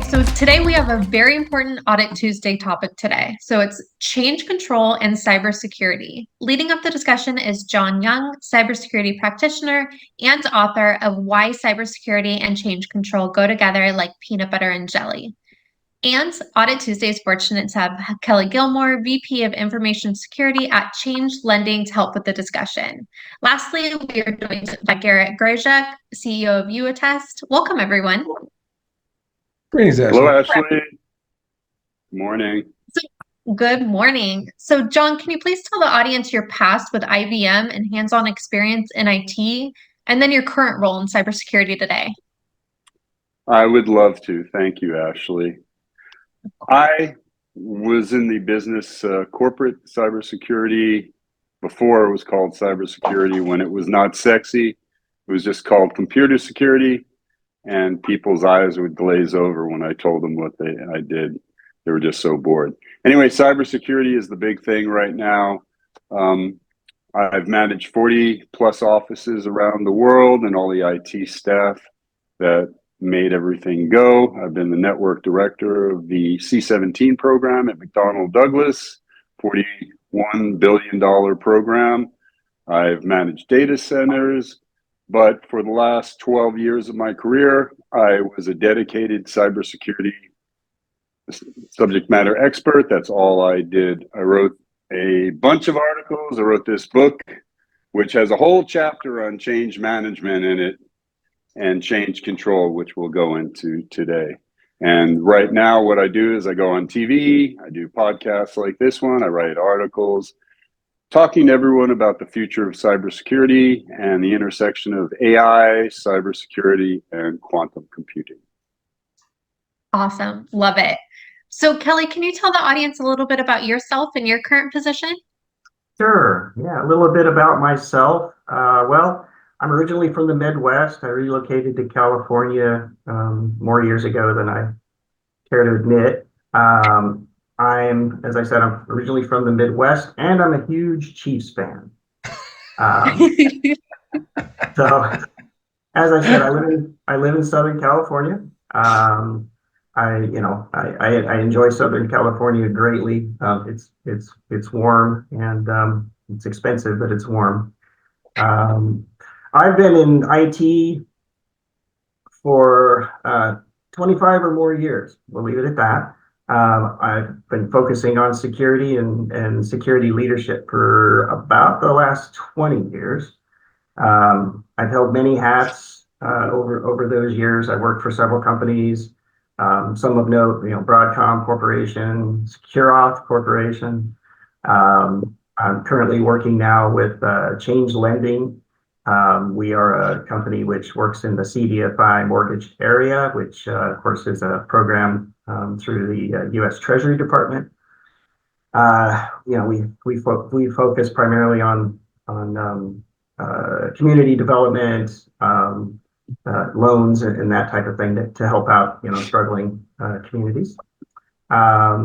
So today we have a very important Audit Tuesday topic today. So it's change control and cybersecurity. Leading up the discussion is John Young, cybersecurity practitioner and author of Why Cybersecurity and Change Control Go Together Like Peanut Butter and Jelly. And Audit Tuesday is fortunate to have Kelly Gilmore, VP of Information Security at Change Lending, to help with the discussion. Lastly, we are joined by Garret Grajek, CEO of YouAttest. Welcome, everyone. Greetings, Ashley. Hello, Ashley. Good morning. Good morning. So, John, can you please tell the audience your past with IBM and hands-on experience in IT, and then your current role in cybersecurity today? I would love to. Thank you, Ashley. I was in the business corporate cybersecurity before it was called cybersecurity, when it was not sexy. It was just called computer security, and people's eyes would glaze over when I told them what I did. They were just so bored. Anyway, cybersecurity is the big thing right now. I've managed 40 plus offices around the world and all the IT staff that made everything go. I've been the network director of the C-17 program at McDonnell Douglas, $41 billion program. I've managed data centers, but for the last 12 years of my career, I was a dedicated cybersecurity subject matter expert. That's all I did. I wrote a bunch of articles. I wrote this book, which has a whole chapter on change management in it and change control, which we'll go into today. And right now, what I do is I go on TV, I do podcasts like this one, I write articles, talking to everyone about the future of cybersecurity and the intersection of AI, cybersecurity, and quantum computing. Awesome. Love it. So, Kelly, can you tell the audience a little bit about yourself and your current position? Sure. Yeah, a little bit about myself. Well, I'm originally from the Midwest. I relocated to California more years ago than I care to admit. As I said, I'm originally from the Midwest, and I'm a huge Chiefs fan. So, as I said, I live in Southern California. I enjoy Southern California greatly. It's warm and it's expensive, but it's warm. I've been in IT for 25 or more years. We'll leave it at that. I've been focusing on security and security leadership for about the last 20 years. I've held many hats over those years. I worked for several companies. Some of note, Broadcom Corporation, SecureAuth Corporation. I'm currently working now with Change Lending. We are a company which works in the CDFI mortgage area, which of course is a program through the U.S. Treasury Department. We focus primarily on community development, loans, and that type of thing to help out struggling communities. I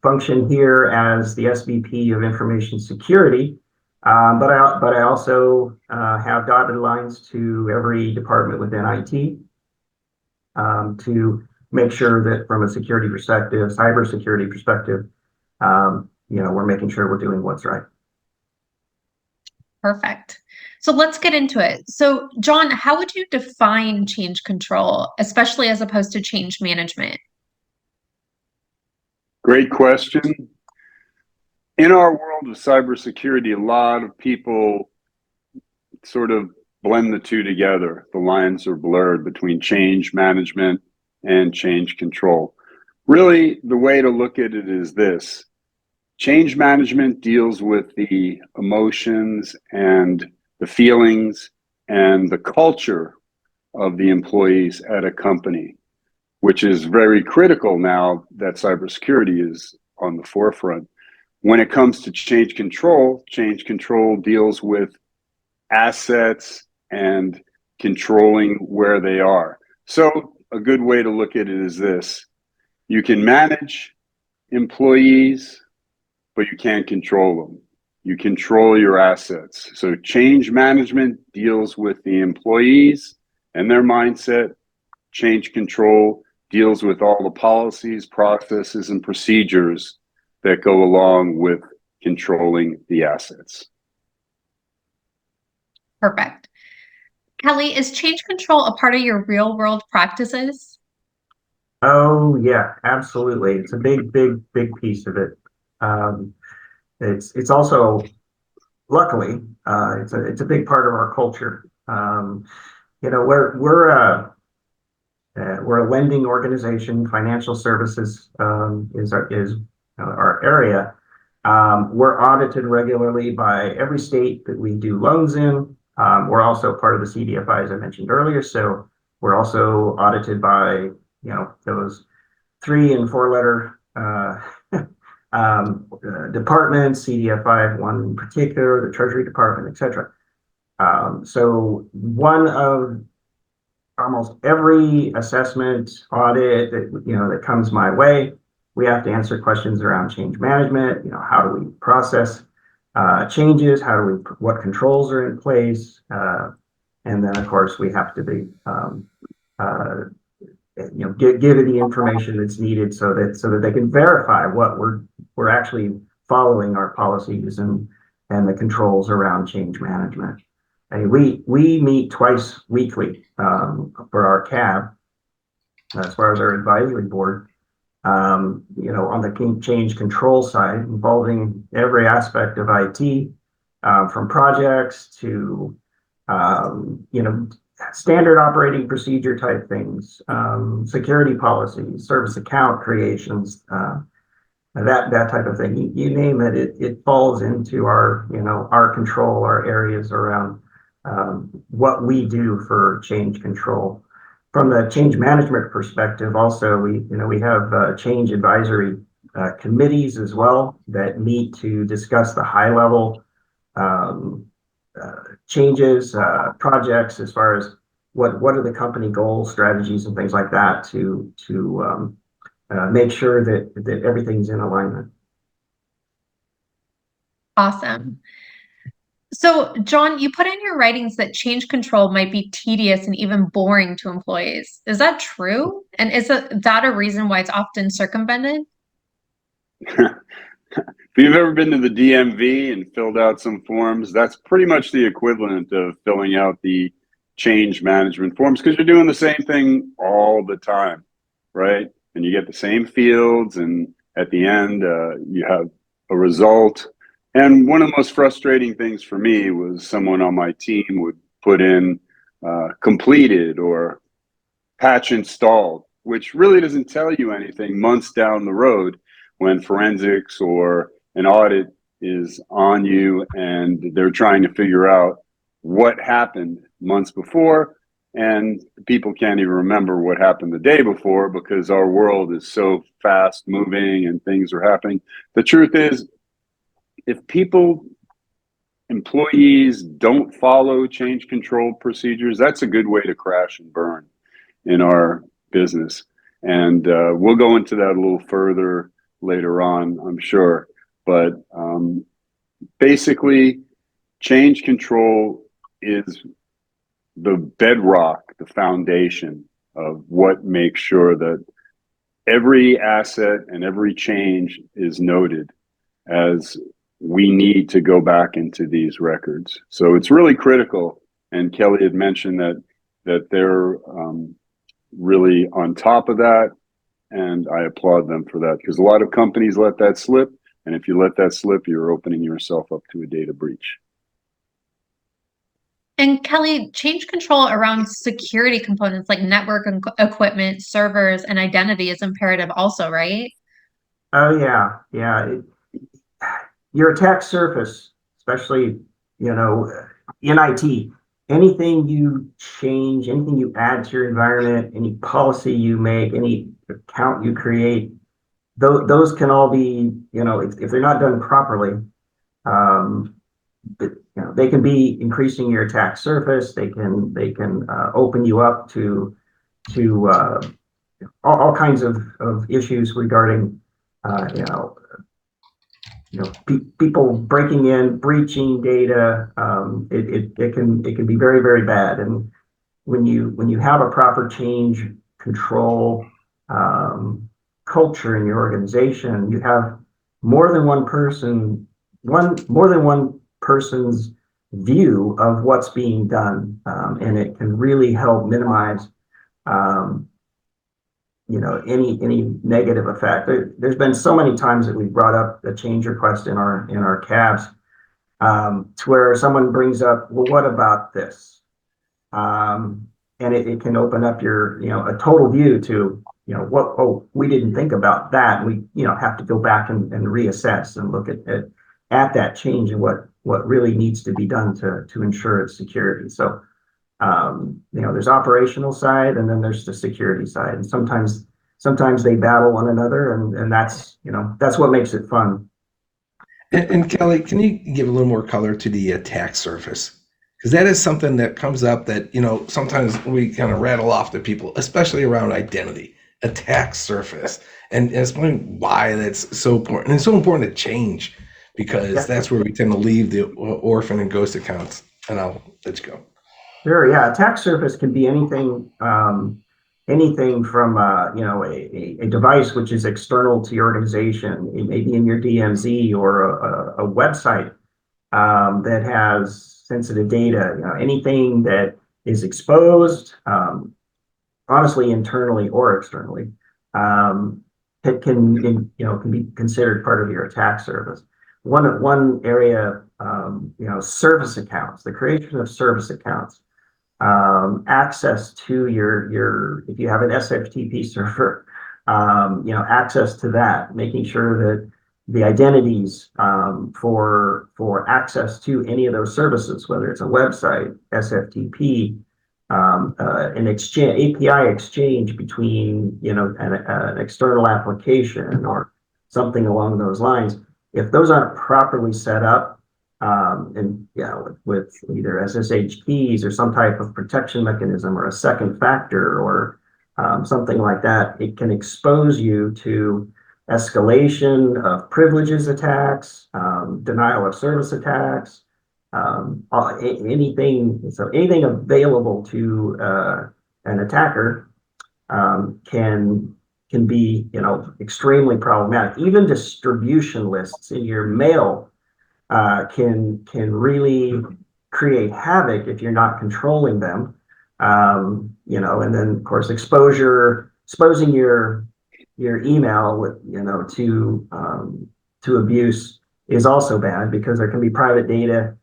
function here as the SVP of Information Security. But I also have dotted lines to every department within IT to make sure that from a security perspective, cybersecurity perspective, we're making sure we're doing what's right. Perfect. So let's get into it. So, John, how would you define change control, especially as opposed to change management? Great question. In our world of cybersecurity, a lot of people sort of blend the two together. The lines are blurred between change management and change control. Really, the way to look at it is this. Change management deals with the emotions and the feelings and the culture of the employees at a company, which is very critical now that cybersecurity is on the forefront. When it comes to change control deals with assets and controlling where they are. So a good way to look at it is this. You can manage employees, but you can't control them. You control your assets. So change management deals with the employees and their mindset, change control deals with all the policies, processes, and procedures that go along with controlling the assets. Perfect. Kelly, is change control a part of your real world practices? Oh yeah, absolutely. It's a big piece of it. It's also, luckily, it's a big part of our culture. You know, we're a lending organization. Financial services is our area. We're audited regularly by every state that we do loans in. We're also part of the CDFI, as I mentioned earlier. So we're also audited by, those 3 and 4 letter departments, CDFI, one in particular, the Treasury Department, etc. So one of almost every assessment audit that comes my way, we have to answer questions around change management. How do we process changes? What controls are in place? And then, of course, we have to be give it the information that's needed so that they can verify what we're actually following our policies and the controls around change management. And we meet twice weekly for our CAB, as far as our advisory board. On the change control side, involving every aspect of IT, from projects to standard operating procedure type things, security policies, service account creations, that type of thing. You name it, it falls into our control, our areas around what we do for change control. From the change management perspective, also we have change advisory committees as well that meet to discuss the high level changes, projects, as far as what are the company goals, strategies, and things like that to make sure that everything's in alignment. Awesome. So, John, you put in your writings that change control might be tedious and even boring to employees. Is that true? And is that a reason why it's often circumvented? If you've ever been to the DMV and filled out some forms, that's pretty much the equivalent of filling out the change management forms, because you're doing the same thing all the time, right? And you get the same fields, and at the end, you have a result. And one of the most frustrating things for me was someone on my team would put in completed or patch installed, which really doesn't tell you anything months down the road when forensics or an audit is on you and they're trying to figure out what happened months before, and people can't even remember what happened the day before because our world is so fast moving and things are happening. The truth is, if employees don't follow change control procedures, that's a good way to crash and burn in our business. And we'll go into that a little further later on, I'm sure. But basically, change control is the bedrock, the foundation of what makes sure that every asset and every change is noted, as we need to go back into these records. So it's really critical. And Kelly had mentioned that they're really on top of that. And I applaud them for that, because a lot of companies let that slip. And if you let that slip, you're opening yourself up to a data breach. And Kelly, change control around security components like network equipment, servers, and identity is imperative also, right? Oh yeah. Your attack surface, especially, in IT, anything you change, anything you add to your environment, any policy you make, any account you create, those can all be, if they're not done properly, they can be increasing your attack surface. They can open you up to all kinds of issues regarding, people breaking in, breaching data. It can be very, very bad. And when you have a proper change control culture in your organization, you have more than one person's view of what's being done, and it can really help minimize any negative effect. There's been so many times that we've brought up a change request in our cabs, to where someone brings up, well, what about this? And it can open up your, a total view to, we didn't think about that. We, have to go back and reassess and look at that change and what really needs to be done to ensure its security. So, there's operational side, and then there's the security side. And sometimes they battle one another, and that's what makes it fun. And Kelly, can you give a little more color to the attack surface? Because that is something that comes up that, sometimes we kind of rattle off to people, especially around identity, attack surface, and explain why that's so important. And it's so important to change, because that's where we tend to leave the orphan and ghost accounts. And I'll let you go. Sure. Yeah. Attack surface can be anything from a device which is external to your organization. It may be in your DMZ or a website that has sensitive data. Anything that is exposed, honestly, internally or externally, it can be considered part of your attack surface. One area, service accounts, the creation of service accounts. Access to your if you have an SFTP server, access to that, making sure that the identities for access to any of those services, whether it's a website, SFTP, an exchange, API exchange between an external application or something along those lines. If those aren't properly set up, and with either SSH keys or some type of protection mechanism or a second factor or something like that, it can expose you to escalation of privileges attacks, denial of service attacks, anything available to an attacker can be extremely problematic. Even distribution lists in your mail can really create havoc if you're not controlling them. And then of course exposing your email with to abuse is also bad, because there can be private data,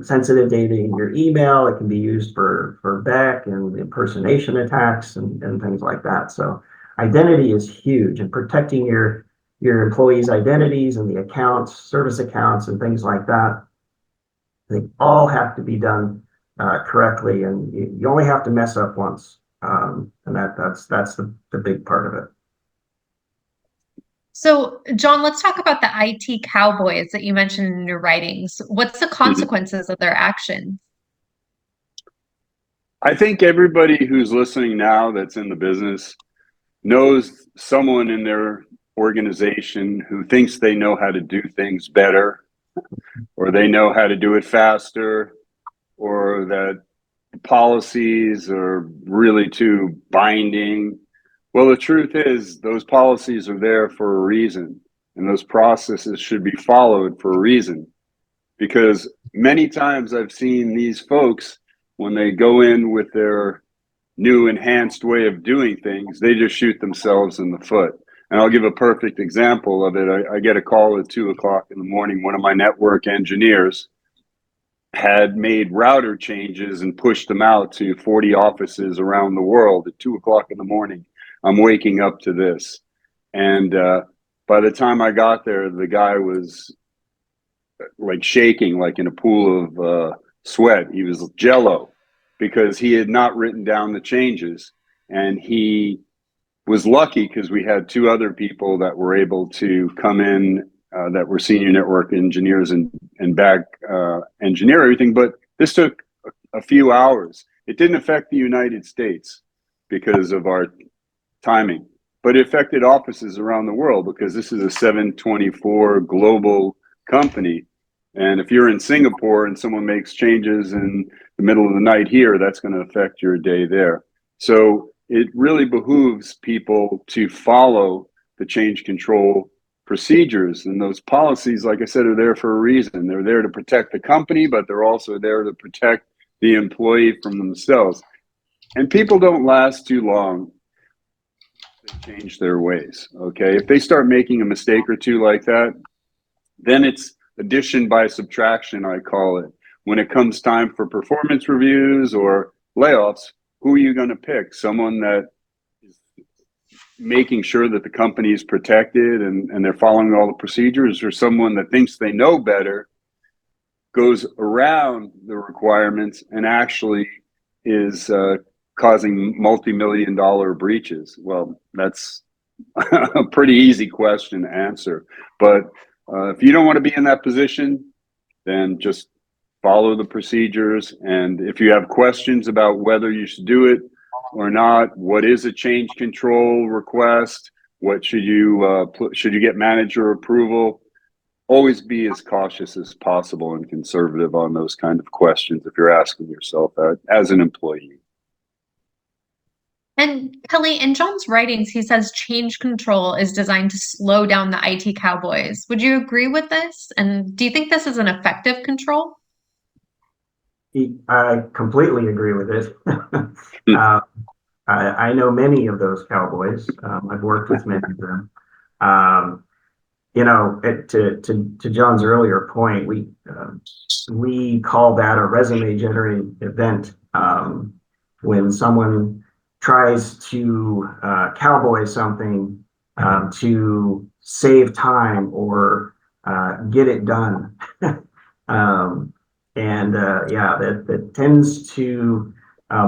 sensitive data in your email. It can be used for back and impersonation attacks and things like that. So identity is huge, and protecting your employees' identities and the accounts, service accounts, and things like that. They all have to be done correctly, and you only have to mess up once, and that's the big part of it. So, John, let's talk about the IT cowboys that you mentioned in your writings. What's the consequences of their actions? I think everybody who's listening now that's in the business knows someone in their organization who thinks they know how to do things better, or they know how to do it faster, or that policies are really too binding. Well, the truth is those policies are there for a reason, and those processes should be followed for a reason. Because many times I've seen these folks, when they go in with their new enhanced way of doing things, they just shoot themselves in the foot. And I'll give a perfect example of it. I get a call at 2 o'clock in the morning. One of my network engineers had made router changes and pushed them out to 40 offices around the world at 2 o'clock in the morning. I'm waking up to this. And by the time I got there, the guy was like shaking, like in a pool of sweat. He was jello, because he had not written down the changes. And he was lucky because we had 2 other people that were able to come in that were senior network engineers and back engineer everything. But this took a few hours. It didn't affect the United States because of our timing, but it affected offices around the world, because this is a 724 global company. And if you're in Singapore and someone makes changes in the middle of the night here, that's going to affect your day there. So it really behooves people to follow the change control procedures. And those policies, like I said, are there for a reason. They're there to protect the company, but they're also there to protect the employee from themselves. And people don't last too long if they change their ways. Okay. If they start making a mistake or two like that, then it's addition by subtraction, I call it. When it comes time for performance reviews or layoffs, who are you going to pick? Someone that is making sure that the company is protected and they're following all the procedures, or someone that thinks they know better, goes around the requirements and actually is causing multi-million-dollar breaches? Well, that's a pretty easy question to answer. But if you don't want to be in that position, then just follow the procedures. And if you have questions about whether you should do it or not, what is a change control request? What should you get manager approval? Always be as cautious as possible and conservative on those kind of questions if you're asking yourself that as an employee. And Kelly, in John's writings, he says change control is designed to slow down the IT cowboys. Would you agree with this? And do you think this is an effective control? I completely agree with it. I know many of those cowboys. I've worked with many of them. To John's earlier point, we call that a resume generating event. When someone tries to cowboy something to save time or get it done. That tends to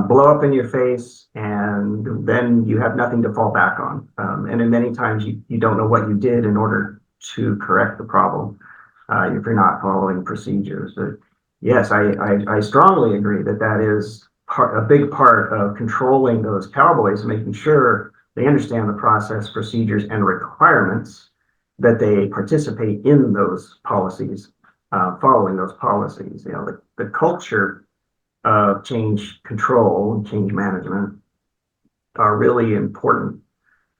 blow up in your face, and then you have nothing to fall back on. And in many times you don't know what you did in order to correct the problem if you're not following procedures. But yes, I strongly agree that is a big part of controlling those cowboys, making sure they understand the process, procedures, and requirements, that they participate in those policies, following those policies. The culture of change control and change management are really important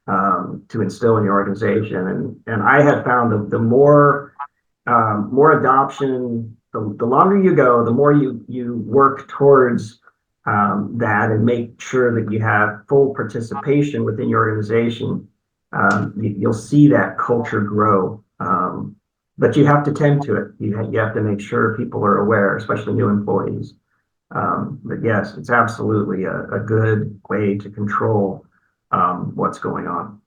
to instill in your organization. And I have found that the more adoption, the longer you go, the more you work towards that and make sure that you have full participation within your organization, you'll see that culture grow. But you have to tend to it. You have to make sure people are aware, especially new employees. But yes, it's absolutely a good way to control what's going on.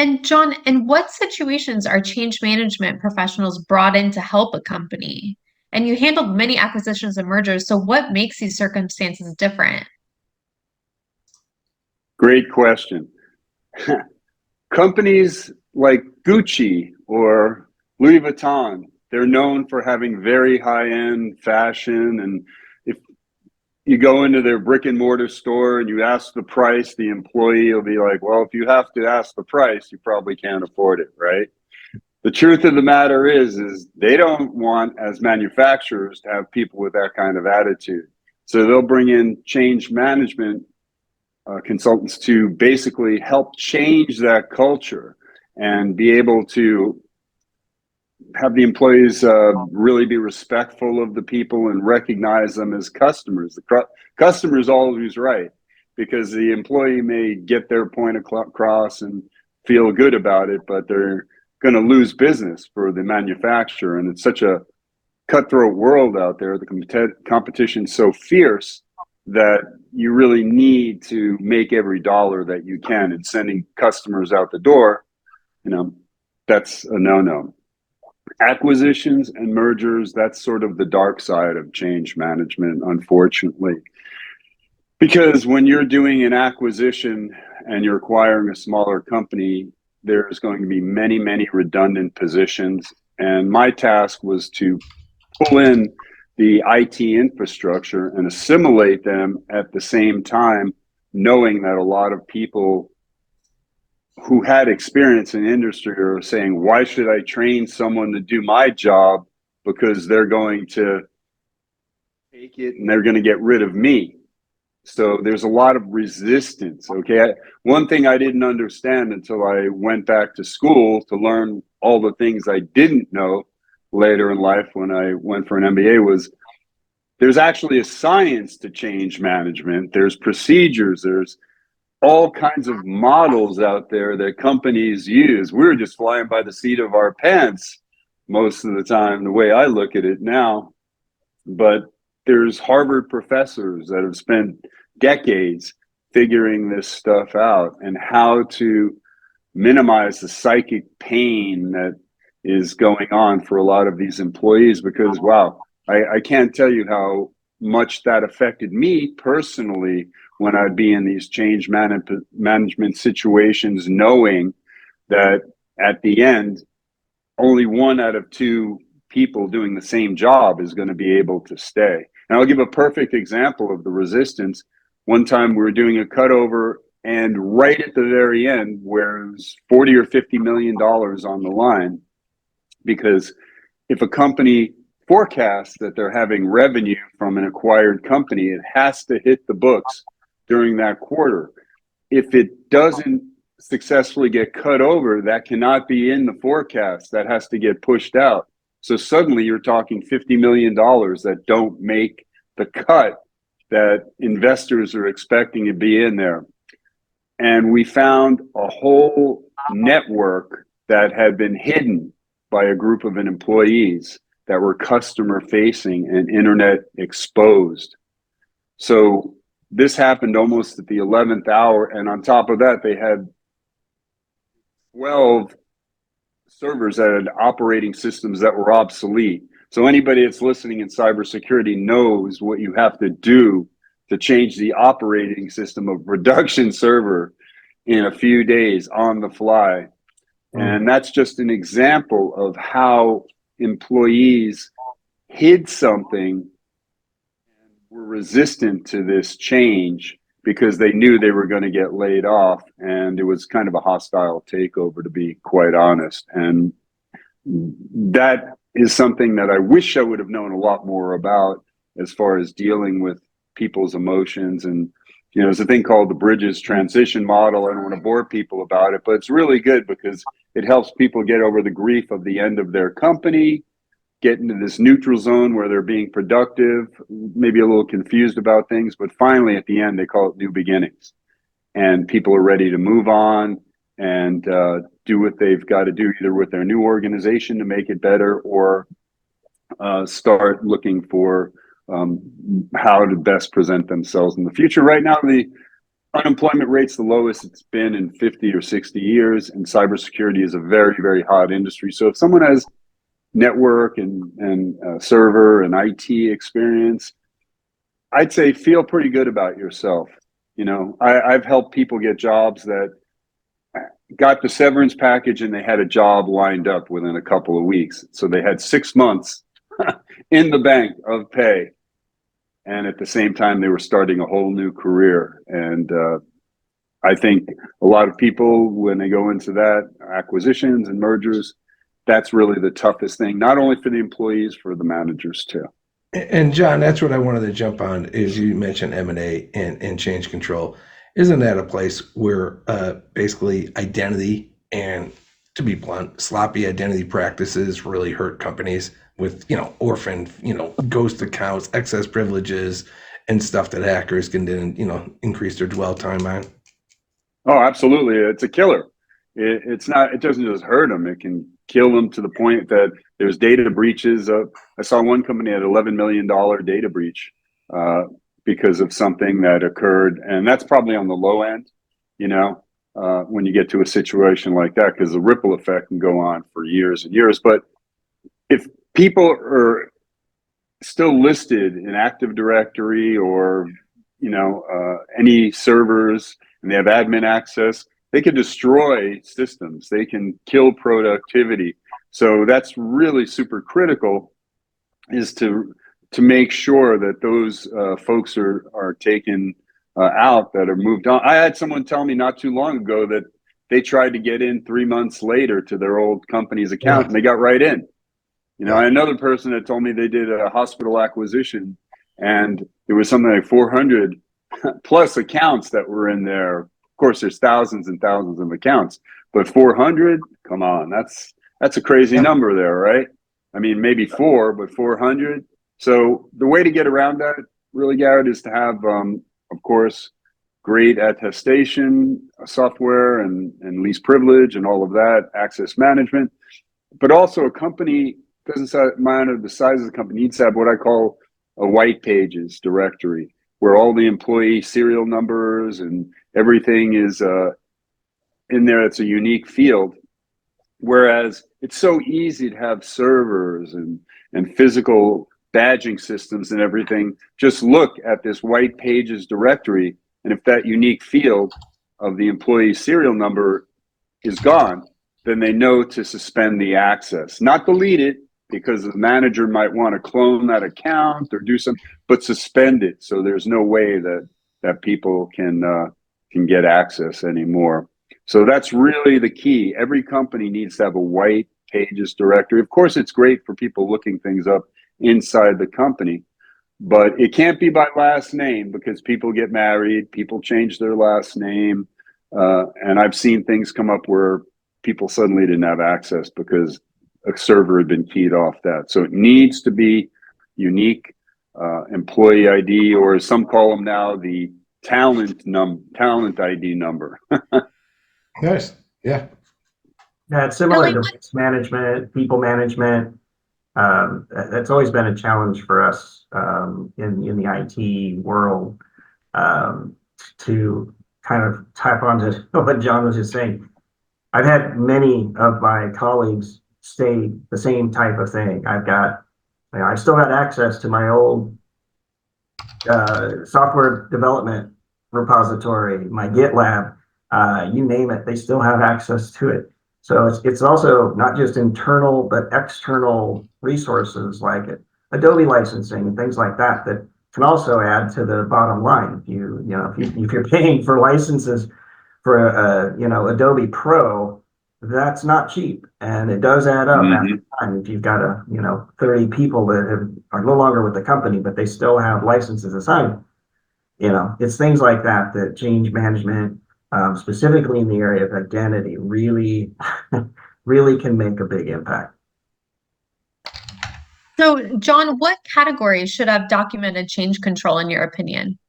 And John, in what situations are change management professionals brought in to help a company? And you handled many acquisitions and mergers, so what makes these circumstances different? Great question. Companies like Gucci or Louis Vuitton, they're known for having very high-end fashion. And if you go into their brick and mortar store and you ask the price, the employee will be like, well, if you have to ask the price, you probably can't afford it, right? The truth of the matter is they don't want, as manufacturers, to have people with that kind of attitude. So they'll bring in change management consultants to basically help change that culture and be able to have the employees really be respectful of the people and recognize them as customers. The customer is always right, because the employee may get their point across and feel good about it, but they're going to lose business for the manufacturer. And it's such a cutthroat world out there. The competition's so fierce that you really need to make every dollar that you can, and sending customers out the door, that's a no-no. Acquisitions and mergers, that's sort of the dark side of change management, unfortunately. Because when you're doing an acquisition and you're acquiring a smaller company, there's going to be many, many redundant positions. And my task was to pull in the IT infrastructure and assimilate them at the same time, knowing that a lot of people who had experience in industry are saying, why should I train someone to do my job? Because they're going to take it and they're going to get rid of me. So there's a lot of resistance. Okay. One thing I didn't understand until I went back to school to learn all the things I didn't know later in life when I went for an MBA was there's actually a science to change management. There's procedures. There's all kinds of models out there that companies use. We're just flying by the seat of our pants most of the time, the way I look at it now. But there's Harvard professors that have spent decades figuring this stuff out and how to minimize the psychic pain that is going on for a lot of these employees. Because, wow, I can't tell you how much that affected me personally when I'd be in these change management situations, knowing that at the end, only 1 out of 2 people doing the same job is going to be able to stay. And I'll give a perfect example of the resistance. One time we were doing a cutover, and right at the very end, where it was $40 or $50 million on the line, because if a company forecasts that they're having revenue from an acquired company, it has to hit the books during that quarter. If it doesn't successfully get cut over, that cannot be in the forecast. That has to get pushed out. So suddenly you're talking $50 million that don't make the cut that investors are expecting to be in there. And we found a whole network that had been hidden by a group of employees that were customer facing and internet exposed. So this happened almost at the 11th hour. And on top of that, they had 12 servers that had operating systems that were obsolete. So anybody that's listening in cybersecurity knows what you have to do to change the operating system of production server in a few days on the fly. And that's just an example of how employees hid something and were resistant to this change because they knew they were going to get laid off. And it was kind of a hostile takeover, to be quite honest. And that is something that I wish I would have known a lot more about as far as dealing with people's emotions. And there's a thing called the Bridges transition model. I don't want to bore people about it, but it's really good because it helps people get over the grief of the end of their company, get into this neutral zone where they're being productive, maybe a little confused about things, but finally at the end, they call it new beginnings. And people are ready to move on and do what they've got to do, either with their new organization to make it better or start looking for how to best present themselves in the future. Right now, the unemployment rate's the lowest it's been in 50 or 60 years, and cybersecurity is a very, very hot industry. So if someone has network and server and IT experience, I'd say feel pretty good about yourself. I've helped people get jobs that got the severance package and they had a job lined up within a couple of weeks. So they had 6 months in the bank of pay. And at the same time, they were starting a whole new career. And I think a lot of people, when they go into that, acquisitions and mergers, that's really the toughest thing, not only for the employees, for the managers too. And John, that's what I wanted to jump on, is you mentioned M&A and change control. Isn't that a place where basically identity and, to be blunt, sloppy identity practices really hurt companies with, orphan, ghost accounts, excess privileges, and stuff that hackers can then, increase their dwell time on? Oh, absolutely. It's a killer. It doesn't just hurt them. It can kill them to the point that there's data breaches. I saw one company had $11 million data breach because of something that occurred. And that's probably on the low end, when you get to a situation like that, because the ripple effect can go on for years and years. But if people are still listed in Active Directory or, any servers, and they have admin access, they can destroy systems. They can kill productivity. So that's really super critical, is to make sure that those folks are taken out, that are moved on. I had someone tell me not too long ago that they tried to get in 3 months later to their old company's account, and they got right in. Another person that told me they did a hospital acquisition, and it was something like 400 plus accounts that were in there. Of course, there's thousands and thousands of accounts, but 400, come on, that's a crazy number there, right? I mean, maybe 4, but 400. So the way to get around that, really, Garrett, is to have, of course, great attestation software and least privilege and all of that, access management. But also a company, doesn't matter the size of the company, needs to have what I call a white pages directory, where all the employee serial numbers and everything is in there. It's a unique field. Whereas it's so easy to have servers and physical badging systems and everything. Just look at this white pages directory, and if that unique field of the employee serial number is gone, then they know to suspend the access. Not delete it, because the manager might want to clone that account or do something, but suspend it so there's no way that people can get access anymore. So that's really the key. Every company needs to have a white pages directory. Of course, it's great for people looking things up inside the company, but it can't be by last name, because people get married, people change their last name, and I've seen things come up where people suddenly didn't have access because a server had been keyed off that. So it needs to be unique employee ID, or as some call them now, the talent ID number. Nice. Yeah. Yeah, it's similar to risk management, people management. That's always been a challenge for us in the IT world, to kind of tap onto what John was just saying. I've had many of my colleagues say the same type of thing. I've still got access to my old software development repository, my GitLab, you name it, they still have access to it. So it's also not just internal, but external resources like Adobe licensing and things like that can also add to the bottom line. If you're paying for licenses for Adobe Pro, that's not cheap, and it does add up after time. If you've got 30 people that are no longer with the company, but they still have licenses assigned, it's things like that change management, specifically in the area of identity, really, really can make a big impact. So, John, what categories should have documented change control in your opinion?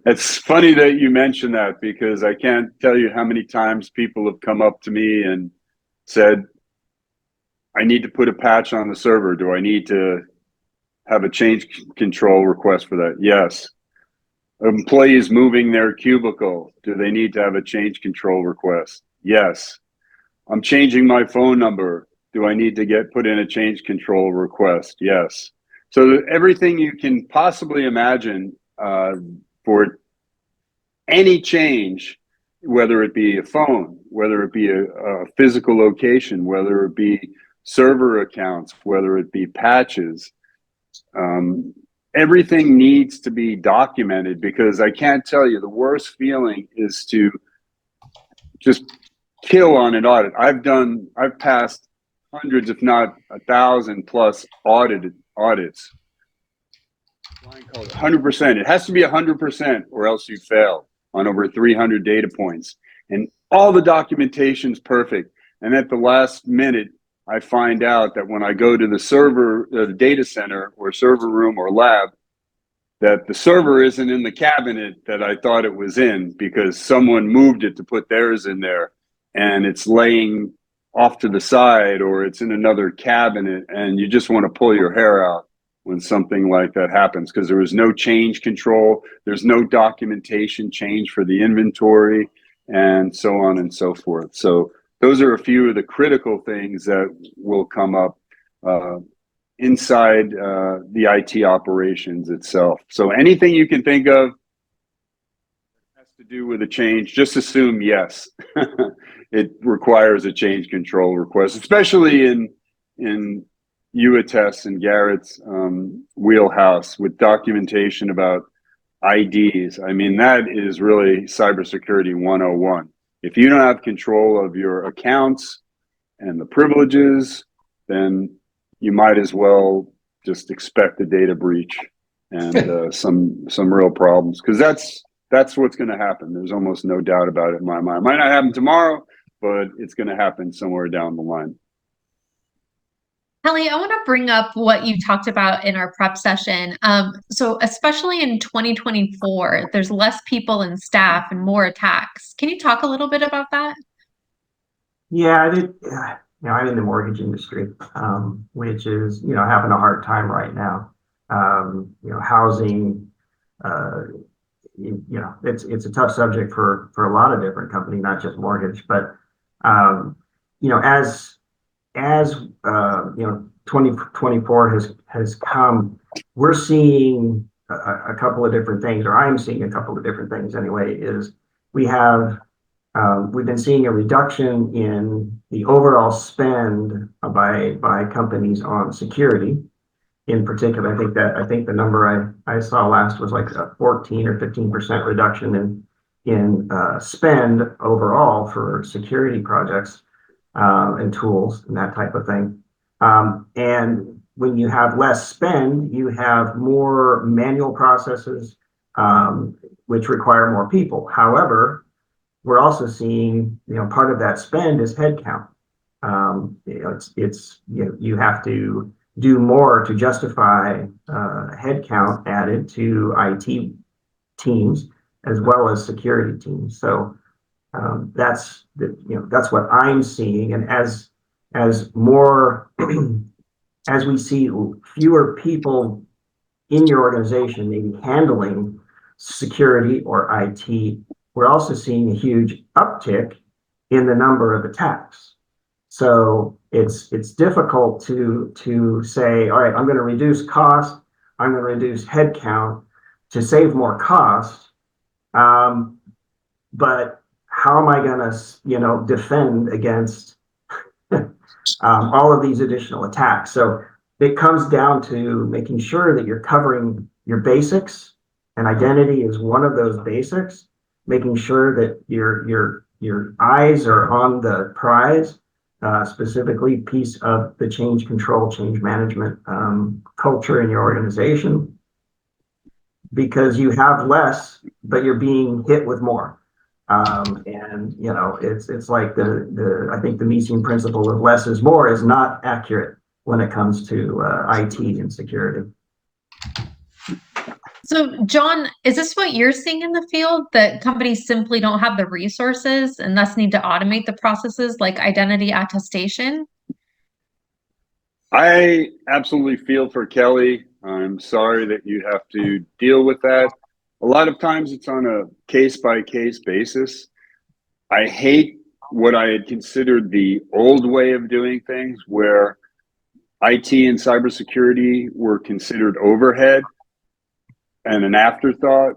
It's funny that you mention that, because I can't tell you how many times people have come up to me and said, I need to put a patch on the server. Do I need to have a change control request for that? Yes. Employees moving their cubicle. Do they need to have a change control request? Yes. I'm changing my phone number. Do I need to put in a change control request? Yes. So everything you can possibly imagine for any change, whether it be a phone, whether it be a physical location, whether it be server accounts, whether it be patches, everything needs to be documented, because I can't tell you, the worst feeling is to just kill on an audit. I've passed hundreds, if not 1,000 plus audits. 100%. It has to be 100%, or else you fail on over 300 data points. And all the documentation's perfect. And at the last minute, I find out that when I go to the data center or server room or lab, that the server isn't in the cabinet that I thought it was in, because someone moved it to put theirs in there, and it's laying off to the side, or it's in another cabinet, and you just want to pull your hair out when something like that happens, because there was no change control, there's no documentation change for the inventory, and so on and so forth. So those are a few of the critical things that will come up inside the IT operations itself. So anything you can think of that has to do with a change, just assume yes, it requires a change control request, especially in YouAttest and Garrett's wheelhouse with documentation about IDs. I mean, that is really cybersecurity 101. If you don't have control of your accounts and the privileges, then you might as well just expect a data breach. and some real problems, because that's what's going to happen. There's almost no doubt about it in my mind. It might not happen tomorrow, but it's going to happen somewhere down the line. Kelly, I want to bring up what you talked about in our prep session. So especially in 2024, there's less people and staff and more attacks. Can you talk a little bit about that? Yeah, I did. I'm in the mortgage industry, which is, having a hard time right now. Housing, it's a tough subject for a lot of different companies, not just mortgage. But as 2024 has come, we're seeing a couple of different things, or I'm seeing a couple of different things anyway. Is we've been seeing a reduction in the overall spend by companies on security. In particular, I think the number I saw last was like a 14 or 15% reduction in spend overall for security projects and tools and that type of thing. And when you have less spend, you have more manual processes, which require more people. However, we're also seeing, part of that spend is headcount. You have to do more to justify headcount added to IT teams as well as security teams. So that's what I'm seeing. And as more as we see fewer people in your organization maybe handling security or IT, we're also seeing a huge uptick in the number of attacks. So it's difficult to say, all right, I'm going to reduce cost, I'm going to reduce headcount to save more cost, but how am I going to defend against all of these additional attacks? So it comes down to making sure that you're covering your basics, and identity is one of those basics. Making sure that your eyes are on the prize, specifically piece of the change control, change management culture in your organization, because you have less, but you're being hit with more. And it's like I think the Miesian principle of less is more is not accurate when it comes to IT and security. So, John, is this what you're seeing in the field, that companies simply don't have the resources and thus need to automate the processes like identity attestation? I absolutely feel for Kelly. I'm sorry that you have to deal with that. A lot of times it's on a case-by-case basis. I hate what I had considered the old way of doing things, where IT and cybersecurity were considered overhead and an afterthought.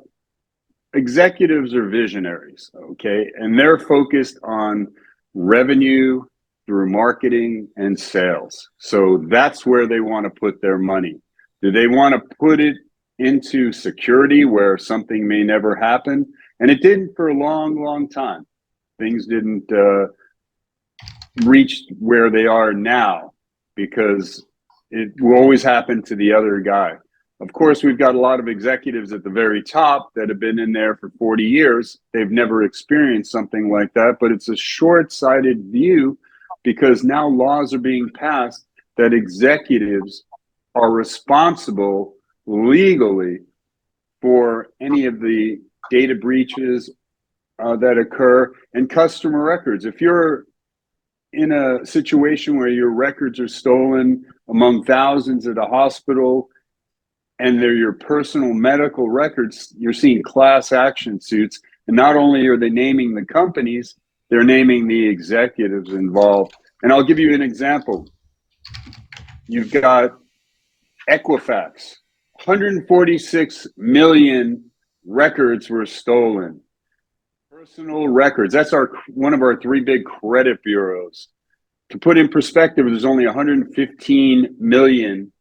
Executives are visionaries, okay? And they're focused on revenue through marketing and sales. So that's where they want to put their money. Do they want to put it into security where something may never happen? And it didn't for a long, long time. Things didn't reach where they are now because it will always happen to the other guy. Of course, we've got a lot of executives at the very top that have been in there for 40 years. They've never experienced something like that, but it's a short-sighted view because now laws are being passed that executives are responsible legally for any of the data breaches that occur and customer records. If you're in a situation where your records are stolen among thousands at a hospital and they're your personal medical records, you're seeing class action suits. And not only are they naming the companies, they're naming the executives involved. And I'll give you an example. You've got Equifax, 146 million records were stolen. Personal records, that's one of our three big credit bureaus. To put in perspective, there's only 115 million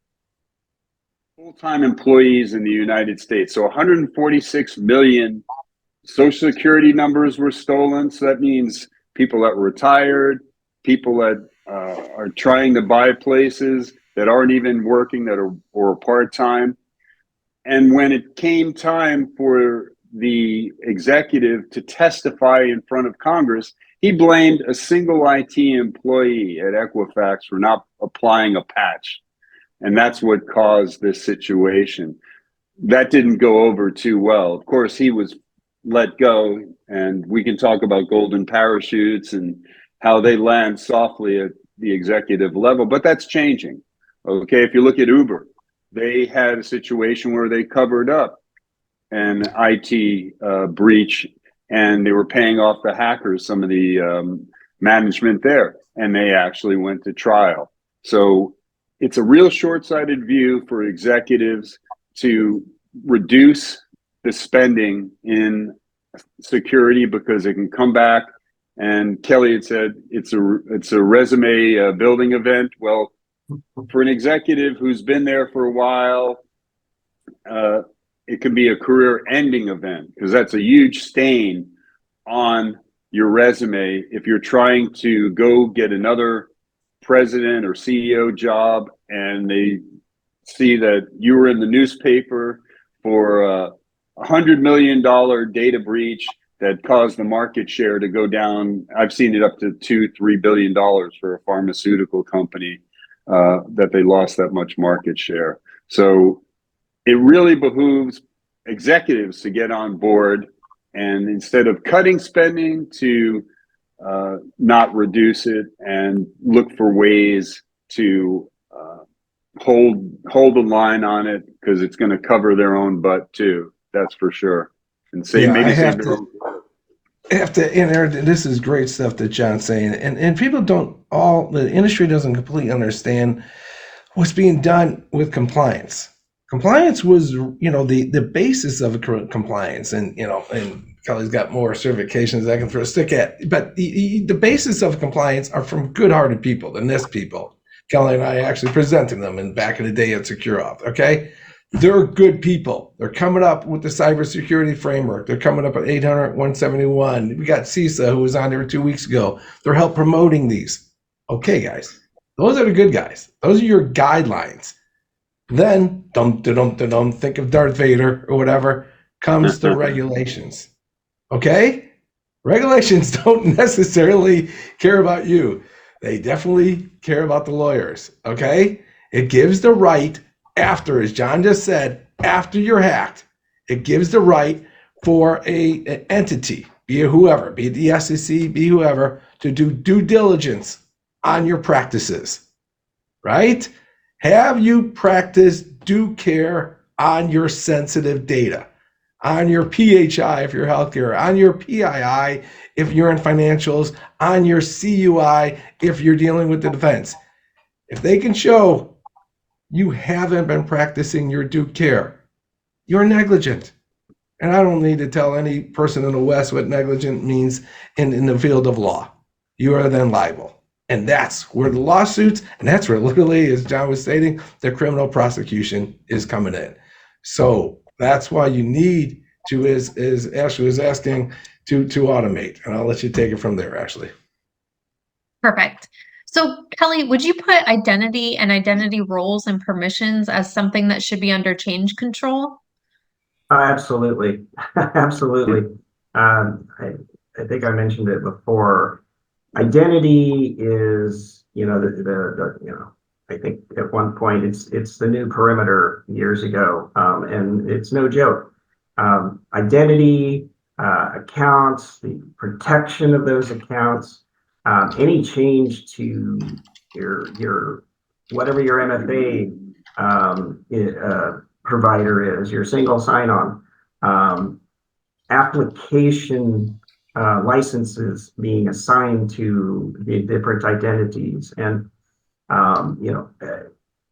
full-time employees in the United States. So 146 million social security numbers were stolen. So that means people that were retired, people that are trying to buy places that aren't even working, that are or part-time. And when it came time for the executive to testify in front of Congress, he blamed a single IT employee at Equifax for not applying a patch. And that's what caused this situation. That didn't go over too well. Of course, he was let go, and we can talk about golden parachutes and how they land softly at the executive level, but that's changing. Okay, if you look at Uber, they had a situation where they covered up an IT breach, and they were paying off the hackers some of the management there, and they actually went to trial. So it's a real short-sighted view for executives to reduce the spending in security because it can come back. And Kelly had said it's a resume building event. Well, for an executive who's been there for a while, it can be a career-ending event because that's a huge stain on your resume if you're trying to go get another president or CEO job and they see that you were in the newspaper for a $100 million data breach that caused the market share to go down. I've seen it up to $2-3 billion for a pharmaceutical company that they lost that much market share. So it really behooves executives to get on board, and instead of cutting spending, to not reduce it and look for ways to hold the line on it, because it's going to cover their own butt too. That's for sure. And say maybe save their own. And Aaron, this is great stuff that John's saying, and people the industry doesn't completely understand what's being done with compliance. Compliance was, the basis of compliance, and Kelly's got more certifications I can throw a stick at, but the basis of compliance are from good-hearted people, the NIST people. Kelly and I actually presented them in back in the day at SecureAuth, okay? They're good people. They're coming up with the cybersecurity framework. They're coming up at 800, 171. We got CISA, who was on there 2 weeks ago. They're help promoting these. Okay, guys, those are the good guys. Those are your guidelines. Then, think of Darth Vader or whatever, comes the regulations. Okay? Regulations don't necessarily care about you. They definitely care about the lawyers. Okay? It gives the right after, as John just said, after you're hacked, it gives the right for an entity, be it whoever, be it the SEC, be whoever, to do due diligence on your practices. Right? Have you practiced due care on your sensitive data, on your PHI if you're healthcare, on your PII if you're in financials, on your CUI if you're dealing with the defense? If they can show you haven't been practicing your due care, you're negligent. And I don't need to tell any person in the West what negligent means in the field of law. You are then liable. And that's where the lawsuits, and that's where literally, as John was stating, the criminal prosecution is coming in. So that's why you need to, as Ashley was asking, to automate. And I'll let you take it from there, Ashley. Perfect. So Kelly, would you put identity and identity roles and permissions as something that should be under change control? Absolutely. Absolutely. I think I mentioned it before. Identity is, I think at one point it's the new perimeter years ago, and it's no joke. Identity, accounts, the protection of those accounts, any change to your whatever your MFA provider is, your single sign-on, application licenses being assigned to the different identities, and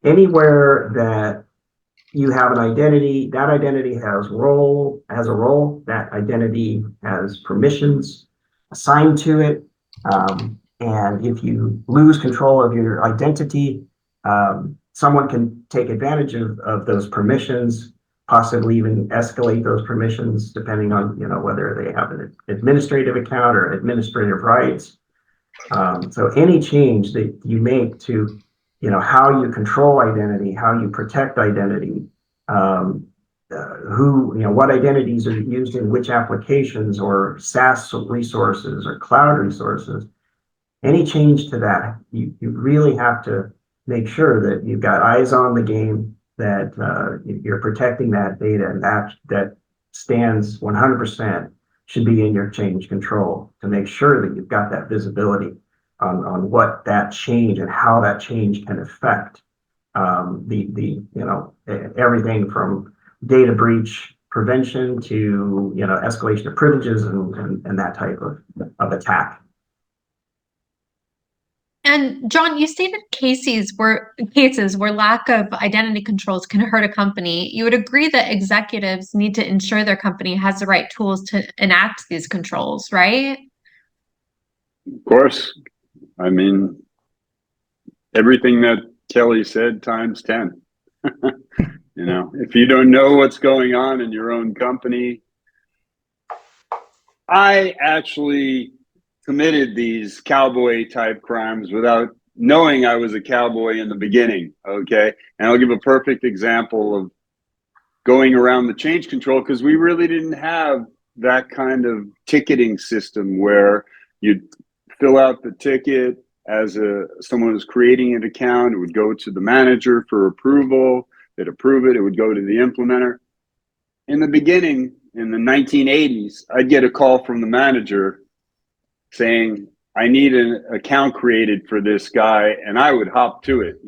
anywhere that you have an identity, that identity has a role, that identity has permissions assigned to it, and if you lose control of your identity, someone can take advantage of those permissions, possibly even escalate those permissions depending on whether they have an administrative account or administrative rights. So any change that you make to how you control identity, how you protect identity, what identities are used in which applications, or SaaS resources or cloud resources. Any change to that, you really have to make sure that you've got eyes on the game, that you're protecting that data, and that stands 100% should be in your change control, to make sure that you've got that visibility on what that change and how that change can affect everything from data breach prevention to escalation of privileges and that type of attack. And John, you stated cases where lack of identity controls can hurt a company. You would agree that executives need to ensure their company has the right tools to enact these controls, right? Of course. I mean, everything that Kelly said times 10. If you don't know what's going on in your own company, I actually committed these cowboy type crimes without knowing I was a cowboy in the beginning. Okay. And I'll give a perfect example of going around the change control, because we really didn't have that kind of ticketing system where you'd fill out the ticket as someone was creating an account. It would go to the manager for approval. They'd approve it. It would go to the implementer. In the beginning, in the 1980s, I'd get a call from the manager saying, I need an account created for this guy, and I would hop to it.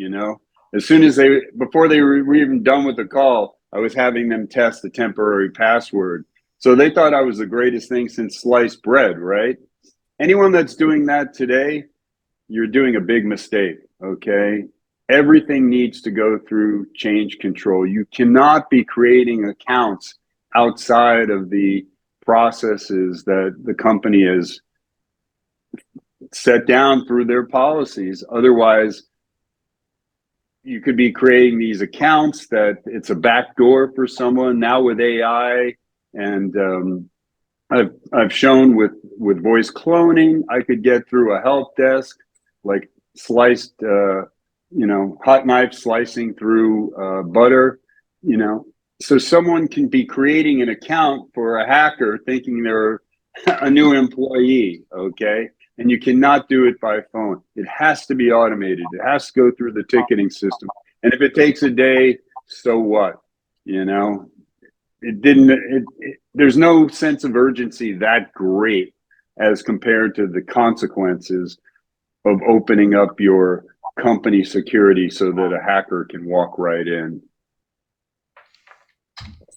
As soon as before they were even done with the call, I was having them test the temporary password. So they thought I was the greatest thing since sliced bread, right? Anyone that's doing that today, you're doing a big mistake, okay? Everything needs to go through change control. You cannot be creating accounts outside of the processes that the company has set down through their policies. Otherwise, you could be creating these accounts that it's a backdoor for someone. Now with AI, and I've shown with voice cloning, I could get through a help desk, like sliced, hot knife slicing through butter, So someone can be creating an account for a hacker thinking they're a new employee, okay? And you cannot do it by phone. It has to be automated. It has to go through the ticketing system. And if it takes a day, so what? There's no sense of urgency that great as compared to the consequences of opening up your company security so that a hacker can walk right in.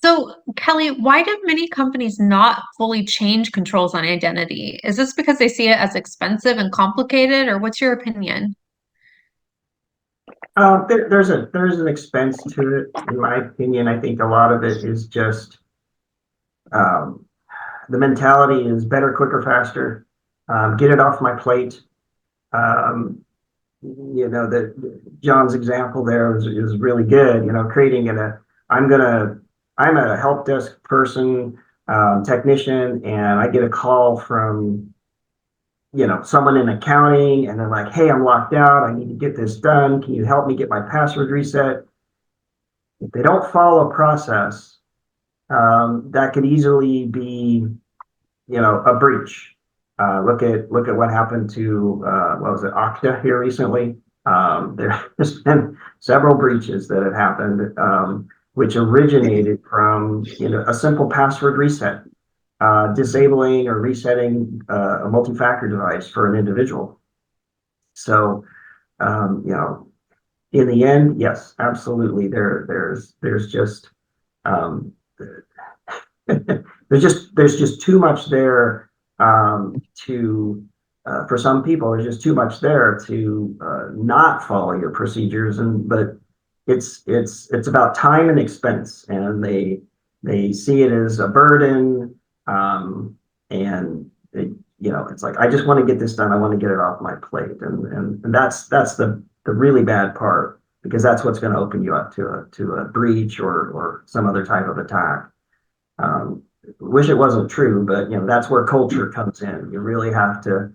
So, Kelly, why do many companies not fully change controls on identity? Is this because they see it as expensive and complicated, or what's your opinion? There's an expense to it, in my opinion. I think a lot of it is just the mentality is better, quicker, faster. Get it off my plate. John's example there is really good. Creating I'm a help desk person, technician, and I get a call from, someone in accounting, and they're like, hey, I'm locked out. I need to get this done. Can you help me get my password reset? If they don't follow a process, that could easily be, a breach. Look at what happened to, what was it, Okta here recently. There's been several breaches that have happened, which originated from a simple password reset, disabling or resetting a multi-factor device for an individual. So, in the end, yes, absolutely. There's just there's just too much there for some people. There's just too much there to not follow your procedures, but it's about time and expense, and they see it as a burden, and it's like, I just want to get this done. I want to get it off my plate, and that's the really bad part, because that's what's going to open you up to a breach or some other type of attack. Wish it wasn't true, but that's where culture comes in. You really have to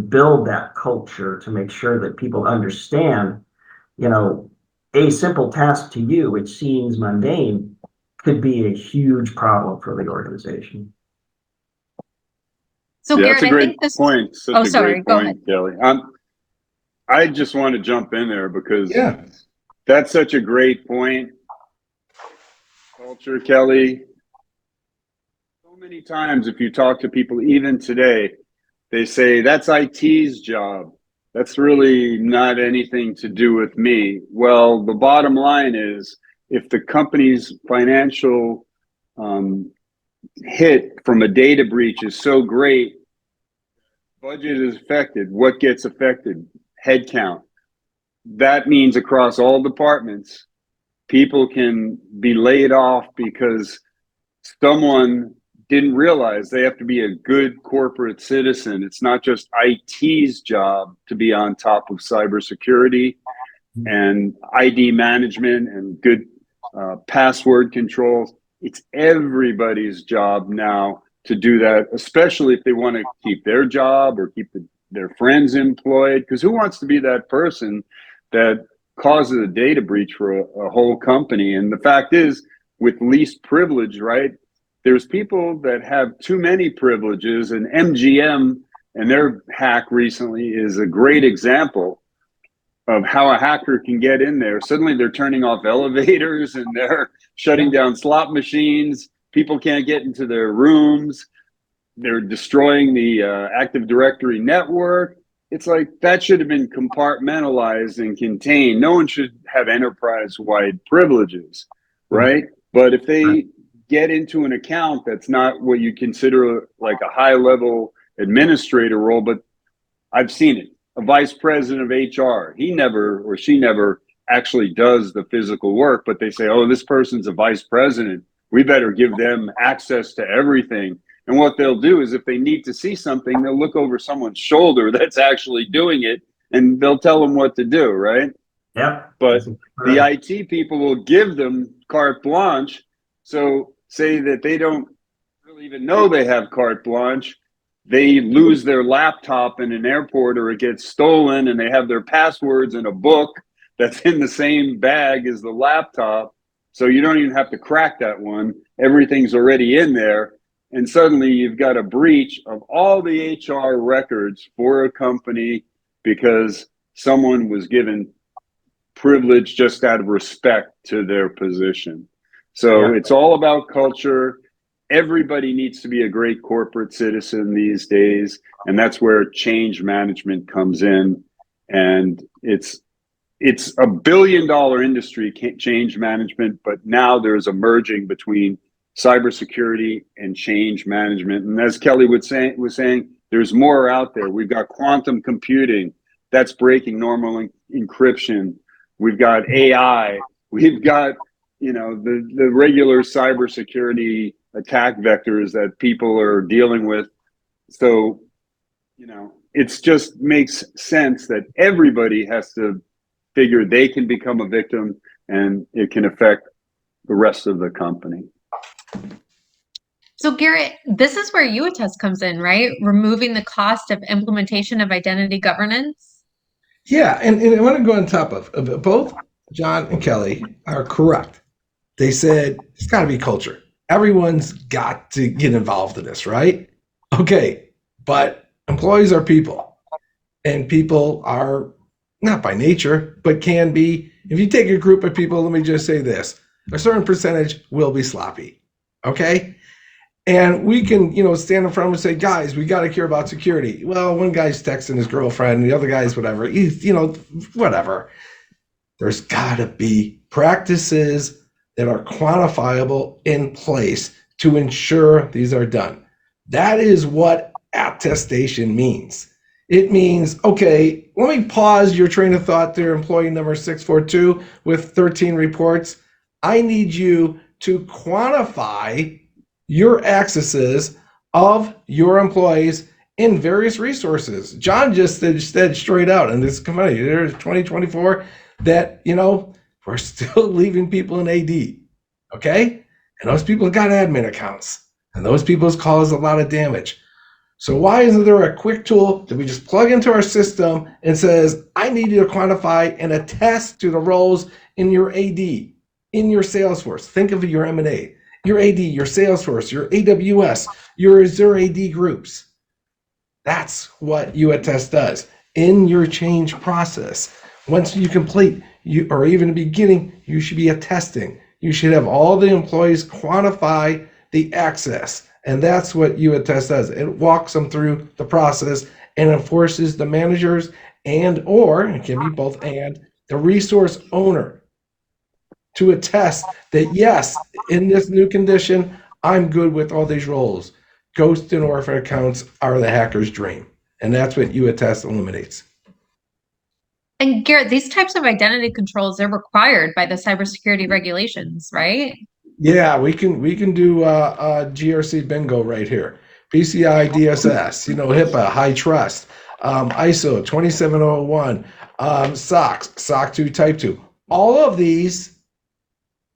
build that culture to make sure that people understand, a simple task to you, which seems mundane, could be a huge problem for the organization. So Yeah, Garrett, that's a I great think this. point. Such Oh, a sorry. great Go ahead. point, Kelly. I just want to jump in there because Yeah. that's such a great point. Culture, Kelly. So many times, if you talk to people, even today, they say that's IT's job. That's really not anything to do with me. Well, the bottom line is if the company's financial hit from a data breach is so great, budget is affected. What gets affected? Headcount. That means across all departments, people can be laid off because someone didn't realize they have to be a good corporate citizen. It's not just IT's job to be on top of cybersecurity and ID management and good password controls. It's everybody's job now to do that, especially if they want to keep their job or keep their friends employed. Because who wants to be that person that causes a data breach for a whole company? And the fact is, with least privilege, right? There's people that have too many privileges, and MGM and their hack recently is a great example of how a hacker can get in there. Suddenly they're turning off elevators and they're shutting down slot machines. People can't get into their rooms. They're destroying the Active Directory network. It's like that should have been compartmentalized and contained. No one should have enterprise-wide privileges, right? But if they get into an account that's not what you consider like a high-level administrator role, but I've seen it. A vice president of HR, he never or she never actually does the physical work, but they say, oh, this person's a vice president. We better give them access to everything. And what they'll do is if they need to see something, they'll look over someone's shoulder that's actually doing it and they'll tell them what to do, right? Yep. But the IT people will give them carte blanche. So say that they don't really even know they have carte blanche. They lose their laptop in an airport or it gets stolen and they have their passwords in a book that's in the same bag as the laptop. So you don't even have to crack that one. Everything's already in there. And suddenly you've got a breach of all the HR records for a company because someone was given privilege just out of respect to their position. So it's all about culture. Everybody needs to be a great corporate citizen these days. And that's where change management comes in. And it's $1 billion industry, change management, but now there's a merging between cybersecurity and change management. And as Kelly was saying, there's more out there. We've got quantum computing that's breaking normal encryption. We've got AI. We've got, the regular cybersecurity attack vectors that people are dealing with. So, it just makes sense that everybody has to figure they can become a victim and it can affect the rest of the company. So Garrett, this is where YouAttest comes in, right? Removing the cost of implementation of identity governance. Yeah, and I want to go on top of both John and Kelly are correct. They said it's got to be culture. Everyone's got to get involved in this, right? Okay, but employees are people, and people are not by nature, but can be. If you take a group of people, let me just say this, a certain percentage will be sloppy, okay? And we can, stand in front of them and say, guys, we got to care about security. Well, one guy's texting his girlfriend, the other guy's whatever, whatever. There's got to be practices that are quantifiable in place to ensure these are done. That is what attestation means. It means, okay, let me pause your train of thought there, employee number 642 with 13 reports. I need you to quantify your accesses of your employees in various resources. John just said straight out in this committee, there's 2024, that, we're still leaving people in AD, okay? And those people got admin accounts, and those people cause a lot of damage. So why isn't there a quick tool that we just plug into our system and says, I need you to quantify and attest to the roles in your AD? in your Salesforce. Think of your M&A, your AD, your Salesforce, your AWS, your Azure AD groups. That's what YouAttest does in your change process. Once you complete, or even the beginning, you should be attesting. You should have all the employees quantify the access. And that's what YouAttest does. It walks them through the process and enforces the managers or it can be both and the resource owner to attest that yes, in this new condition, I'm good with all these roles. Ghost and orphan accounts are the hacker's dream. And that's what YouAttest eliminates. And Garrett, these types of identity controls are required by the cybersecurity regulations, right? Yeah, we can do GRC bingo right here. PCI DSS, HIPAA, high trust, ISO 27001, SOC, SOC 2 Type 2. All of these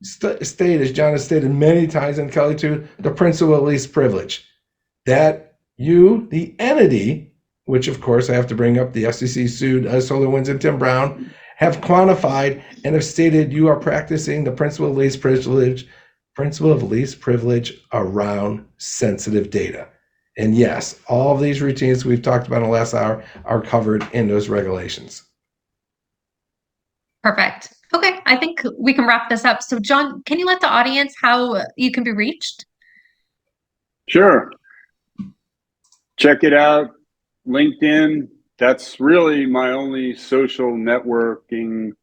state, as John has stated many times, and Kelly too, the principle of least privilege. That you, the entity, which of course I have to bring up, the SEC sued SolarWinds and Tim Brown, have quantified and have stated you are practicing the principle of least privilege around sensitive data. And yes, all of these routines we've talked about in the last hour are covered in those regulations. Perfect. Okay, I think we can wrap this up. So John, can you let the audience how you can be reached? Sure. Check it out. LinkedIn. That's really my only social networking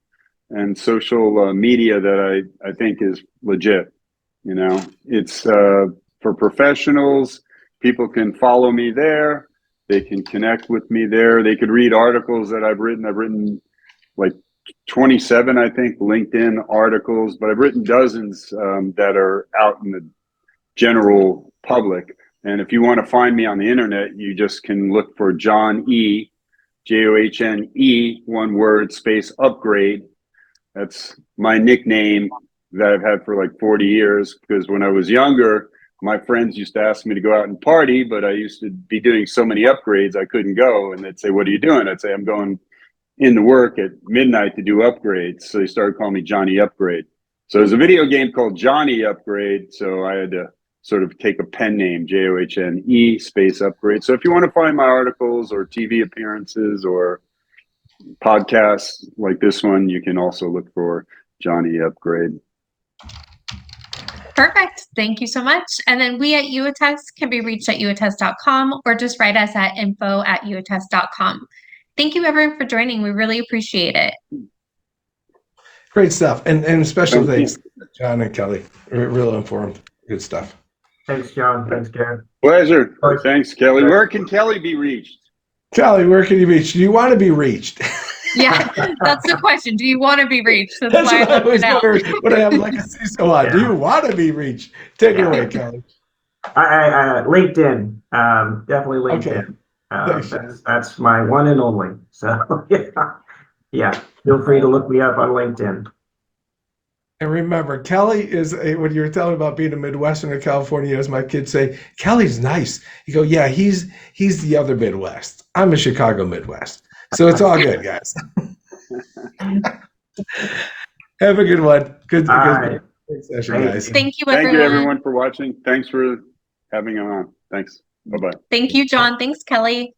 and social media that I think is legit. It's for professionals. People can follow me there. They can connect with me there. They could read articles that I've written. I've written like 27, I think, LinkedIn articles, but I've written dozens that are out in the general public. And if you want to find me on the internet, you just can look for John E, Johne, one word, space upgrade. That's my nickname that I've had for like 40 years, because when I was younger, my friends used to ask me to go out and party, but I used to be doing so many upgrades I couldn't go. And they'd say, "What are you doing?" I'd say, "I'm going into work at midnight to do upgrades." So they started calling me Johnny Upgrade. So there's a video game called Johnny Upgrade. So I had to sort of take a pen name, Johne, space upgrade. So if you want to find my articles or TV appearances or podcasts like this one, you can also look for Johnny Upgrade. Perfect. Thank you so much. And then we at YouAttest can be reached at youattest.com or just write us at info@youattest.com. Thank you everyone for joining. We really appreciate it. Great stuff. And special thanks, John and Kelly. Real informed. Good stuff. Thanks, John. Thanks, Garrett. Pleasure. Thanks, Kelly. Where can Kelly be reached? Kelly, where can you be reached? Do you want to be reached? Yeah, that's the question. Do you want to be reached? That's what I always wonder when I have like a CISO on. Do you want to be reached? Take it away, Kelly. LinkedIn. Definitely LinkedIn. Okay. That's my one and only. So yeah. Feel free to look me up on LinkedIn. And remember, Kelly is when you were telling about being a Midwestern in California, as my kids say, Kelly's nice. You go, yeah, he's the other Midwest. I'm a Chicago Midwest. So it's all good, guys. Have a good one. Good session, guys. Thank you, everyone. Thank you, everyone, for watching. Thanks for having me on. Thanks. Bye-bye. Thank you, John. Thanks, Kelly.